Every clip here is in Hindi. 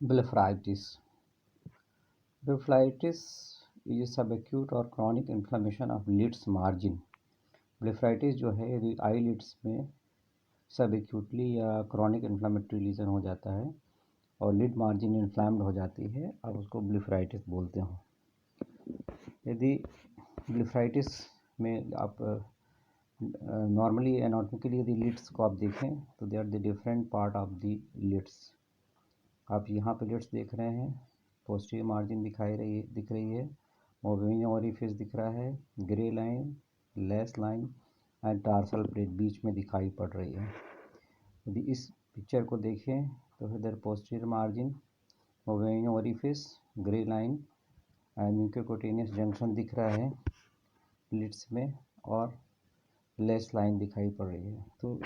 Blepharitis. Blepharitis is subacute और chronic inflammation of lids margin. Blepharitis जो है यदि आई लिड्स में सबएक्यूटली या क्रॉनिक इन्फ्लामेटरी लीजन हो जाता है और लिड मार्जिन इन्फ्लाम्ड हो जाती है और उसको ब्लेफराइटिस बोलते हो। यदि ब्लेफराइटिस में आप नॉर्मली एनाटॉमिकली यदि लिड्स को आप देखें तो they are the different part of the lids. आप यहाँ पे लिड्स देख रहे हैं, पोस्टीरियर मार्जिन दिख रही है, मोविंग ओरिफिस दिख रहा है, grey line, lash line and tarsal plate बीच में दिखाई पड़ रही है। यदि इस पिक्चर को देखें तो इधर posterior margin, mowing orifice, grey line and mucocutaneous junction दिख रहा है लिड्स में और लेस लाइन दिखाई पड़ रही है। तो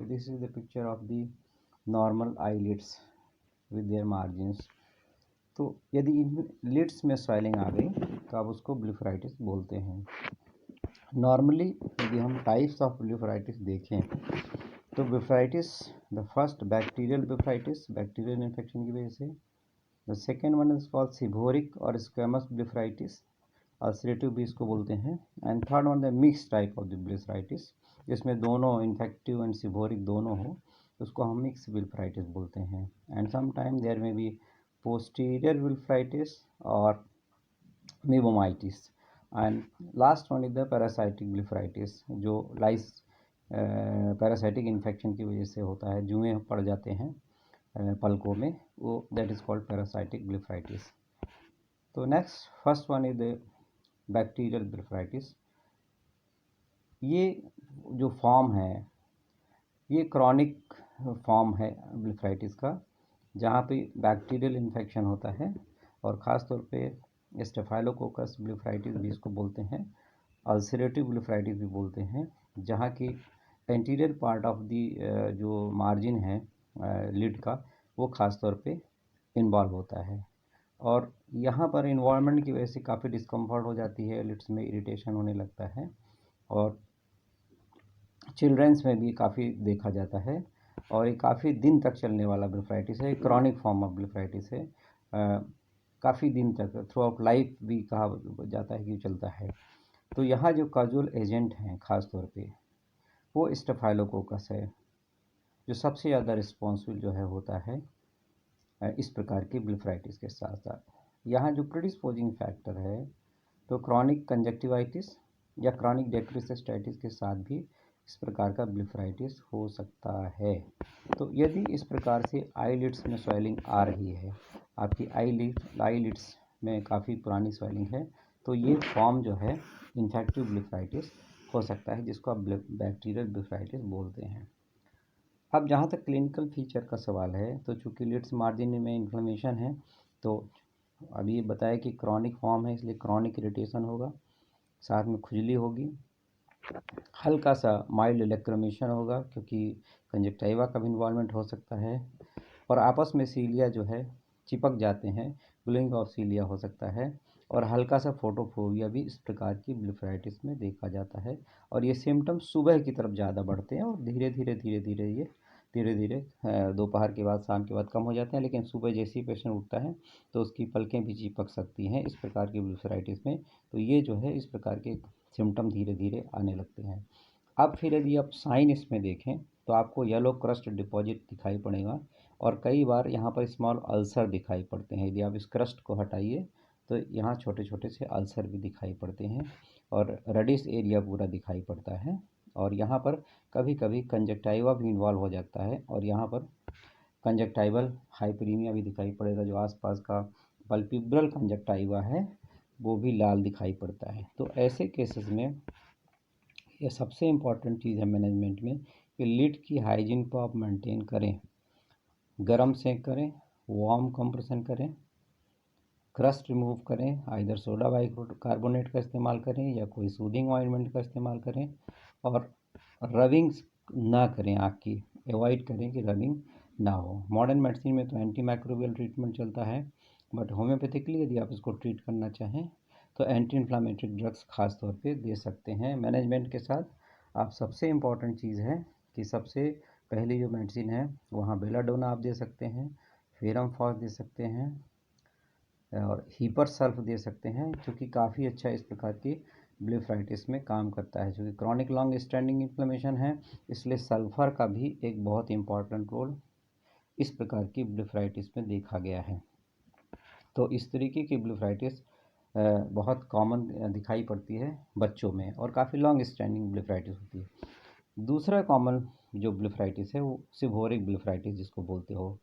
this is the picture of the normal eye lids with their margins. तो यदि इन लिड्स में स्वेलिंग आ गई तो आप उसको ब्लेफराइटिस बोलते हैं। नॉर्मली यदि हम टाइप्स ऑफ ब्लेफराइटिस देखें तो blepharitis the first bacterial blepharitis, bacterial infection की वजह से। The second one is called seborrhoeic और स्क्वेमस ब्लेफराइटिस, अल्सरेटिव भी इसको बोलते हैं। And third one the mix type of the blepharitis, जिसमें दोनों इन्फेक्टिव एंड सीबोरिक दोनों हो, उसको हम मिक्स ब्लेफराइटिस बोलते हैं। And some time there may be posterior blepharitis और meibomitis. And last one is the parasitic blepharitis, जो लाइस पैरासाइटिक इन्फेक्शन की वजह से होता है, जुएँ पड़ जाते हैं पलकों में, वो that is called parasitic blepharitis. तो next first one is the bacterial blepharitis. ये जो फॉर्म है ये क्रॉनिक फॉर्म है ब्लेफराइटिस का, जहाँ पे बैक्टीरियल इन्फेक्शन होता है और ख़ास तौर पे स्टेफाइलोकोकस ब्लेफराइटिस भी इसको बोलते हैं, अल्सरेटिव ब्लेफराइटिस भी बोलते हैं, जहाँ की एंटीरियर पार्ट ऑफ दी जो मार्जिन है लिड का वो ख़ास तौर पे इन्वॉल्व होता है और यहाँ पर इन्वॉल्वमेंट की वजह से काफ़ी डिस्कम्फर्ट हो जाती है, लिड्स में इरिटेशन होने लगता है और चिल्ड्रंस में भी काफ़ी देखा जाता है और ये काफ़ी दिन तक चलने वाला ब्लेफराइटिस है, क्रॉनिक फॉर्म ऑफ ब्लेफराइटिस है, काफ़ी दिन तक थ्रू आउट लाइफ भी कहा जाता है कि चलता है। तो यहाँ जो काजुअल एजेंट हैं ख़ास तौर पे वो स्टेफाइलोकोकस है, जो सबसे ज़्यादा रिस्पॉन्सिबल जो है होता है इस प्रकार की ब्लेफराइटिस के साथ साथ। यहाँ जो प्रीडिस्पोजिंग फैक्टर है तो क्रॉनिक कंजक्टिवाइटिस या क्रॉनिक डेक्टोस्टेटाइटिस के साथ भी इस प्रकार का ब्लेफराइटिस हो सकता है। तो यदि इस प्रकार से आईलिड्स में स्वेलिंग आ रही है, आपकी आईलिड्स में काफ़ी पुरानी स्वेलिंग है, तो ये फॉर्म जो है इन्फेक्टिव ब्लेफराइटिस हो सकता है, जिसको आप बैक्टीरियल ब्लेफराइटिस बोलते हैं। अब जहाँ तक क्लिनिकल फीचर का सवाल है तो चूँकि लिड्स मार्जिन में इन्फ्लेमेशन है, तो अभी बताया कि क्रॉनिक फॉर्म है, इसलिए क्रॉनिक इरिटेशन होगा, साथ में खुजली होगी, हल्का सा माइल्ड लैक्रिमेशन होगा क्योंकि कंजक्टाइवा का भी इन्वॉल्वमेंट हो सकता है और आपस में सीलिया जो है चिपक जाते हैं, ग्लोइंग ऑफ सीलिया हो सकता है और हल्का सा फोटोफोबिया भी इस प्रकार की ब्लेफराइटिस में देखा जाता है। और ये सिम्टम्स सुबह की तरफ ज़्यादा बढ़ते हैं और धीरे धीरे दोपहर के बाद शाम के बाद कम हो जाते हैं, लेकिन सुबह जैसे ही पेशेंट उठता है तो उसकी पलकें भी चिपक सकती हैं इस प्रकार की ब्लेफराइटिस में। तो ये जो है इस प्रकार के सिम्टम धीरे धीरे आने लगते हैं। अब फिर यदि आप साइन इसमें देखें तो आपको येलो क्रस्ट डिपॉजिट दिखाई पड़ेगा और कई बार यहाँ पर स्मॉल अल्सर दिखाई पड़ते हैं। यदि आप इस क्रस्ट को हटाइए तो यहाँ छोटे छोटे से अल्सर भी दिखाई पड़ते हैं और रेडिश एरिया पूरा दिखाई पड़ता है और यहाँ पर कभी कभी कंजक्टाइवा भी इन्वॉल्व हो जाता है और यहाँ पर कंजक्टाइवल हाइपरीमिया भी दिखाई पड़ेगा, जो आसपास का पल्पिब्रल कंजक्टाइवा है वो भी लाल दिखाई पड़ता है। तो ऐसे केसेस में ये सबसे इम्पॉर्टेंट चीज़ है मैनेजमेंट में कि लिड की हाइजीन को आप मेंटेन करें, गर्म सेंक करें, वार्म कंप्रेशन करें, क्रस्ट रिमूव करें, आइदर सोडा बाइकार्बोनेट का इस्तेमाल करें या कोई सूदिंग ऑइंटमेंट का इस्तेमाल करें और रबिंग ना करें, आँख की अवॉइड करें कि रबिंग ना हो। मॉडर्न मेडिसिन में तो एंटी माइक्रोबियल ट्रीटमेंट चलता है, बट होम्योपैथिकली यदि आप इसको ट्रीट करना चाहें तो एंटी इन्फ्लामेटरी ड्रग्स खास तौर पे दे सकते हैं। मैनेजमेंट के साथ आप सबसे इम्पॉर्टेंट चीज़ है कि सबसे पहली जो मेडिसिन है वहाँ बेलाडोना आप दे सकते हैं, फेरम फॉस दे सकते हैं और हीपर सल्फ दे सकते हैं, जो कि काफ़ी अच्छा इस प्रकार की ब्लेफराइटिस में काम करता है। जो कि क्रॉनिक लॉन्ग स्टैंडिंग इन्फ्लेमेशन है, इसलिए सल्फ़र का भी एक बहुत इंपॉर्टेंट रोल इस प्रकार की ब्लेफराइटिस में देखा गया है। तो इस तरीके की ब्लेफराइटिस बहुत कॉमन दिखाई पड़ती है बच्चों में और काफ़ी लॉन्ग स्टैंडिंग ब्लेफराइटिस होती है। दूसरा कॉमन जो ब्लेफराइटिस है वो सिबोरिक ब्लेफराइटिस जिसको बोलते हो,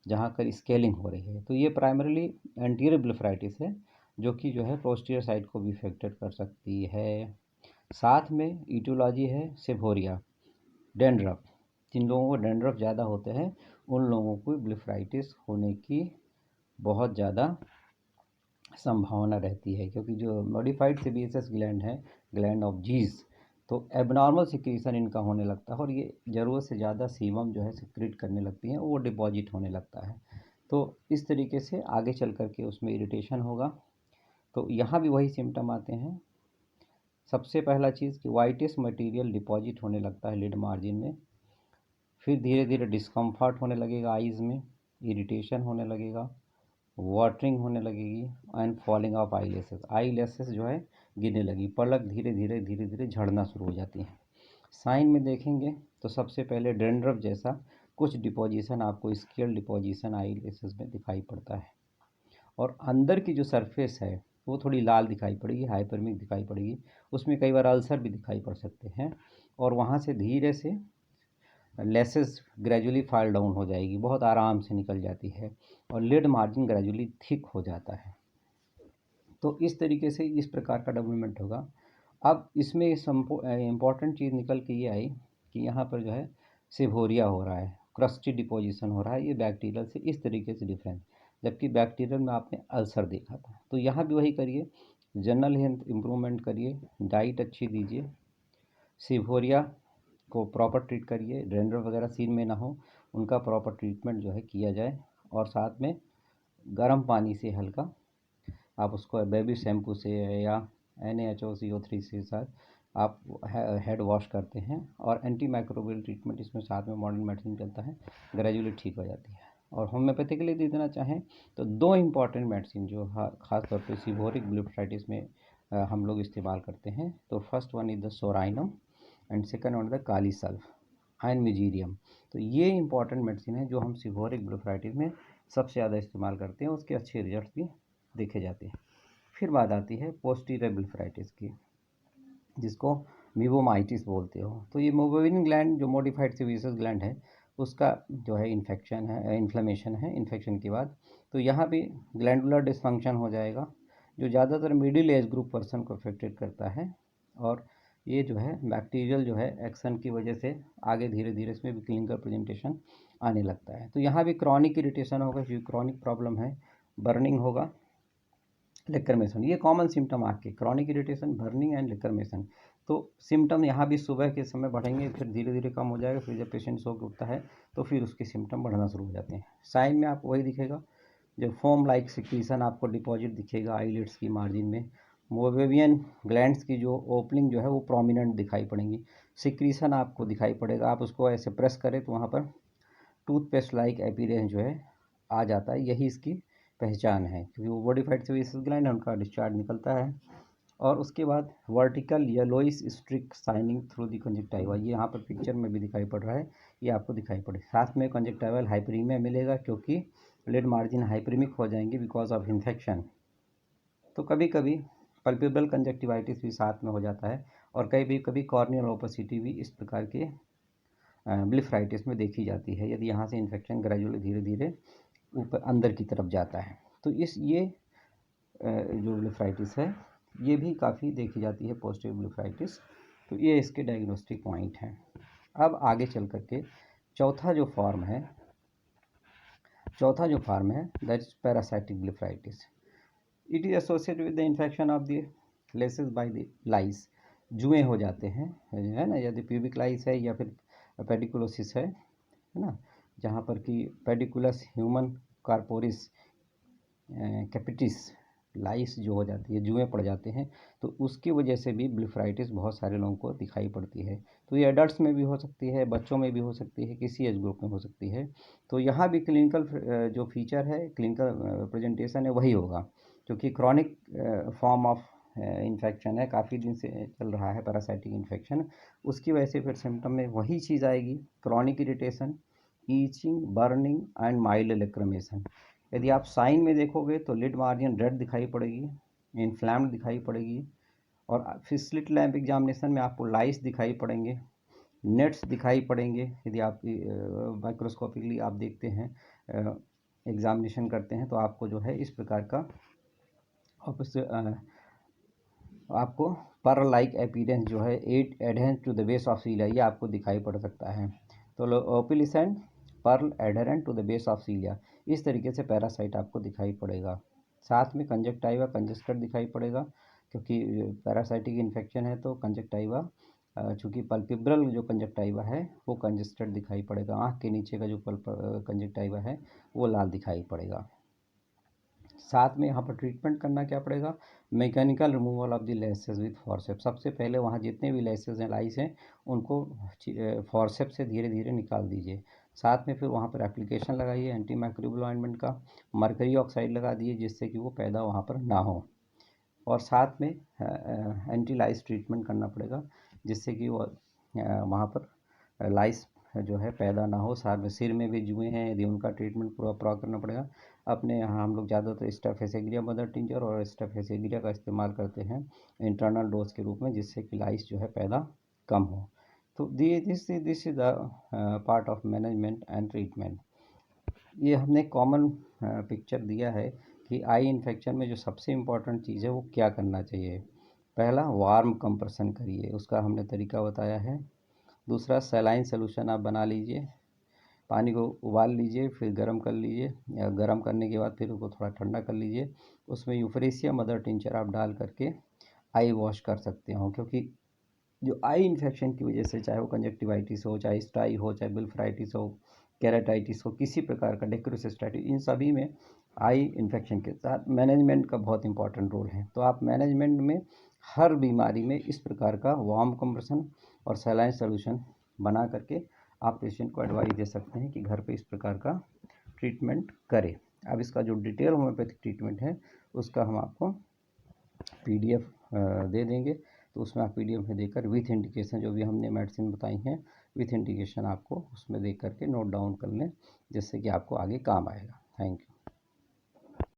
जहाँ कर स्केलिंग हो रही है। तो ये प्राइमरीली एंटीरियर ब्लेफराइटिस है, जो कि जो है पोस्टीरियर साइड को भी इफेक्टेड कर सकती है। साथ में ईटियोलॉजी है सेफोरिया, डेंड्रफ। जिन लोगों को डेंड्रफ ज़्यादा होते हैं उन लोगों को ब्लेफराइटिस होने की बहुत ज़्यादा संभावना रहती है, क्योंकि जो मॉडिफाइड सेबेसियस ग्लैंड है, ग्लैंड ऑफ जीज, तो एबनॉर्मल सिक्रीशन इनका होने लगता है और ये ज़रूरत से ज़्यादा सीबम जो है सिक्रीट करने लगती हैं, वो डिपॉजिट होने लगता है। तो इस तरीके से आगे चल कर के उसमें इरिटेशन होगा। तो यहाँ भी वही सिम्टम आते हैं। सबसे पहला चीज़ कि वाइटिश मटेरियल डिपॉजिट होने लगता है लिड मार्जिन में। फिर धीरे धीरे डिस्कम्फर्ट होने लगेगा आइज़ में, इरिटेशन होने लगेगा, वाटरिंग होने लगेगी and falling of I laces जो है गिरने लगी, पलक धीरे धीरे धीरे धीरे झड़ना शुरू हो जाती है। साइन में देखेंगे तो सबसे पहले डेंड्रफ जैसा कुछ डिपोजिशन आपको स्केल डिपोजिशन आई लेसेस में दिखाई पड़ता है और अंदर की जो सरफेस है वो थोड़ी लाल दिखाई पड़ेगी, हाइपरमिक दिखाई पड़ेगी, उसमें कई बार अल्सर भी दिखाई पड़ सकते हैं और वहाँ से धीरे से लेसेस ग्रेजुअली फाइल डाउन हो जाएगी, बहुत आराम से निकल जाती है और लिड मार्जिन ग्रेजुअली थिक हो जाता है। तो इस तरीके से इस प्रकार का डेवलपमेंट होगा। अब इसमें इम्पॉर्टेंट चीज़ निकल के ये आई कि यहाँ पर जो है सेफोरिया हो रहा है, क्रस्टी डिपोजिशन हो रहा है, ये बैक्टीरियल से इस तरीके से डिफरेंट, जबकि बैक्टीरियल में आपने अल्सर देखा था। तो यहाँ भी वही करिए, जनरल हेल्थ इम्प्रूवमेंट करिए, डाइट अच्छी दीजिए, सेफोरिया को प्रॉपर ट्रीट करिए, डेंड्रफ वगैरह सीन में ना हो, उनका प्रॉपर ट्रीटमेंट जो है किया जाए और साथ में गर्म पानी से हल्का आप उसको बेबी शैम्पू से या NaHO CO3 से साथ आप हेड वॉश करते हैं और एंटी माइक्रोबियल ट्रीटमेंट इसमें साथ में मॉडर्न मेडिसिन चलता है, ग्रेजुअली ठीक हो जाती है। और होम्योपैथिकली दे देना चाहें तो दो इम्पॉर्टेंट मेडिसिन जो ख़ास तौर पे सीवोरिक ब्लेफराइटिस में हम लोग इस्तेमाल करते हैं, तो first one is the psorinum and second one the kali sulph आयन मिजीरियम। तो ये इंपॉर्टेंट मेडिसिन है जो हम सीवोरिक ब्लेफराइटिस में सबसे ज़्यादा इस्तेमाल करते हैं, उसके अच्छे रिजल्ट भी देखे जाते हैं। फिर बात आती है पोस्टीरियर ब्लेफराइटिस की, जिसको मीबोमाइटिस बोलते हो। तो ये मोबोविन ग्लैंड जो मॉडिफाइड सेबेसियस ग्लैंड है उसका जो है इन्फेक्शन है, इन्फ्लेमेशन है इन्फेक्शन के बाद। तो यहाँ भी ग्लैंडुलर डिसफंक्शन हो जाएगा, जो ज़्यादातर मिडिल एज ग्रुप पर्सन को अफेक्टेड करता है और ये जो है बैक्टीरियल जो है एक्शन की वजह से आगे धीरे धीरे इसमें भी क्लिनिकल प्रेजेंटेशन आने लगता है। तो यहाँ भी क्रॉनिक इरिटेशन होगा, जो क्रॉनिक प्रॉब्लम है, बर्निंग होगा, लेक्रमेशन, ये कॉमन सिम्टम आँख के, क्रॉनिक इरिटेशन, बर्निंग एंड लेक्रमेशन। तो सिम्टम यहाँ भी सुबह के समय बढ़ेंगे, फिर धीरे धीरे कम हो जाएगा, फिर जब पेशेंट सो के उठता है तो फिर उसके सिम्टम बढ़ना शुरू हो जाते हैं। साइन में आपको वही दिखेगा, जो फोम लाइक सिक्रीशन आपको डिपॉजिट दिखेगा आईलिड्स की मार्जिन में, मोवेवियन ग्लैंड्स की जो ओपनिंग जो है वो प्रोमिनेंट दिखाई पड़ेंगी, सिक्रीशन आपको दिखाई पड़ेगा, आप उसको ऐसे प्रेस करें तो वहाँ पर टूथपेस्ट लाइक अपीयरेंस जो है आ जाता है, यही इसकी पहचान है, क्योंकि वो मॉडिफाइड सेबेसियस ग्लैंड है, उनका डिस्चार्ज निकलता है। और उसके बाद vertical yellowish streak shining through the conjunctiva, ये यहाँ पर पिक्चर में भी दिखाई पड़ रहा है, ये आपको दिखाई पड़े। साथ में कंजक्टाइवल हाइपरीमिया मिलेगा, क्योंकि लिड मार्जिन हाइपरीमिक हो जाएंगे बिकॉज ऑफ इन्फेक्शन। तो कभी कभी पल्पेबल कंजक्टिवाइटिस भी साथ में हो जाता है और कभी कभी कॉर्नियल ओपेसिटी भी इस प्रकार के ब्लेफराइटिस में देखी जाती है, यदि यहाँ से इन्फेक्शन ग्रेजुअली धीरे धीरे ऊपर अंदर की तरफ जाता है। तो ये जो ब्लेफराइटिस है ये भी काफ़ी देखी जाती है पोस्टीरियर ब्लेफराइटिस। तो ये इसके डायग्नोस्टिक पॉइंट हैं। अब आगे चल करके चौथा जो फॉर्म है that is parasitic blepharitis. It is associated with the infection of the lashes by the lice, जुएँ हो जाते हैं, है ना, यदि प्यूबिक लाइस है या फिर पेडिकुलोसिस है ना, जहाँ पर कि पेडिकुलस ह्यूमन कार्पोरिस कैपिटिस लाइस जो हो जाती है, जुएँ पड़ जाते हैं, तो उसकी वजह से भी ब्लेफराइटिस बहुत सारे लोगों को दिखाई पड़ती है। तो ये एडल्ट्स में भी हो सकती है, बच्चों में भी हो सकती है, किसी एज ग्रुप में हो सकती है। तो यहाँ भी क्लिनिकल जो फीचर है, क्लिनिकल प्रेजेंटेशन है, वही होगा, क्योंकि क्रॉनिक फॉर्म ऑफ इन्फेक्शन है, काफ़ी दिन से चल रहा है पैरासाइटिक इन्फेक्शन, उसकी वजह से फिर सिम्टम में वही चीज़ आएगी, chronic irritation, itching, burning and mild lacrimation. यदि आप साइन में देखोगे तो लिड मार्जिन रेड दिखाई पड़ेगी, इन्फ्लैम्ड दिखाई पड़ेगी, और फिर स्लिट लैम्प एग्जामिनेशन में आपको लाइस दिखाई पड़ेंगे, नेट्स दिखाई पड़ेंगे। यदि आप माइक्रोस्कोपिकली आप देखते हैं, एग्जामिनेशन करते हैं, तो आपको जो है इस प्रकार का आपको पर्ल लाइक अपीयरेंस जो है it adherence to the base of cilia, ये आपको दिखाई पड़ सकता है। तो opalescent pearl adherent to the base of cilia, इस तरीके से पैरासाइट आपको दिखाई पड़ेगा। साथ में कंजक्टाइवा कंजेस्टेड दिखाई पड़ेगा, क्योंकि पैरासाइटिक इन्फेक्शन है तो कंजक्टाइवा, चूँकि पल्पिब्रल जो कंजक्टाइवा है वो कंजेस्टेड दिखाई पड़ेगा, आँख के नीचे का जो कंजक्टाइवा है वो लाल दिखाई पड़ेगा। साथ में यहाँ पर ट्रीटमेंट करना क्या पड़ेगा, mechanical removal of the laces with forceps. सबसे पहले वहाँ जितने भी लेसेस हैं, लाइस हैं, उनको फॉरसेप्स से धीरे धीरे निकाल दीजिए। साथ में फिर वहाँ पर एप्लीकेशन लगाइए एंटी माइक्रोबियल ऑइंटमेंट का, मरकरी ऑक्साइड लगा दिए जिससे कि वो पैदा वहाँ पर ना हो, और साथ में एंटी लाइस ट्रीटमेंट करना पड़ेगा जिससे कि वो वहाँ पर लाइस जो है पैदा ना हो। साथ में सिर में भी जुए हैं, यदि उनका ट्रीटमेंट पूरा करना पड़ेगा। अपने यहाँ हम लोग ज़्यादातर स्टेफिलोकोकस मदर टिंचर और स्टेफिलोकोकस का इस्तेमाल करते हैं इंटरनल डोज के रूप में, जिससे कि लाइस जो है पैदा कम हो। तो this is the part of management and treatment. ये हमने कॉमन पिक्चर दिया है कि आई इन्फेक्शन में जो सबसे इम्पॉर्टेंट चीज़ है वो क्या करना चाहिए। पहला, वार्म कंप्रेशन करिए, उसका हमने तरीका बताया है। दूसरा, सलाइन सोल्यूशन आप बना लीजिए, पानी को उबाल लीजिए, फिर गर्म कर लीजिए, या गर्म करने के बाद फिर उसको थोड़ा ठंडा कर लीजिए, उसमें यूफरेसिया मदर टिंचर आप डाल करके आई वॉश कर सकते हो। क्योंकि जो आई इन्फेक्शन की वजह से, चाहे वो कंजक्टिवाइटिस हो, चाहे स्टाई हो, चाहे ब्लेफराइटिस हो, केराटाइटिस हो, किसी प्रकार का डेक्रोसिस्टाइटिस, इन सभी में आई इन्फेक्शन के साथ मैनेजमेंट का बहुत इंपॉर्टेंट रोल है। तो आप मैनेजमेंट में हर बीमारी में इस प्रकार का वार्म कंप्रेशन और सलाइन सोल्यूशन बना करके आप पेशेंट को एडवाइस दे सकते हैं कि घर पे इस प्रकार का ट्रीटमेंट करें। अब इसका जो डिटेल होम्योपैथिक ट्रीटमेंट है उसका हम आपको PDF दे देंगे, तो उसमें आप PDF में देकर विथ इंडिकेशन जो भी हमने मेडिसिन बताई हैं विथ इंडिकेशन आपको उसमें देख करके नोट डाउन कर लें, जिससे कि आपको आगे काम आएगा। Thank you.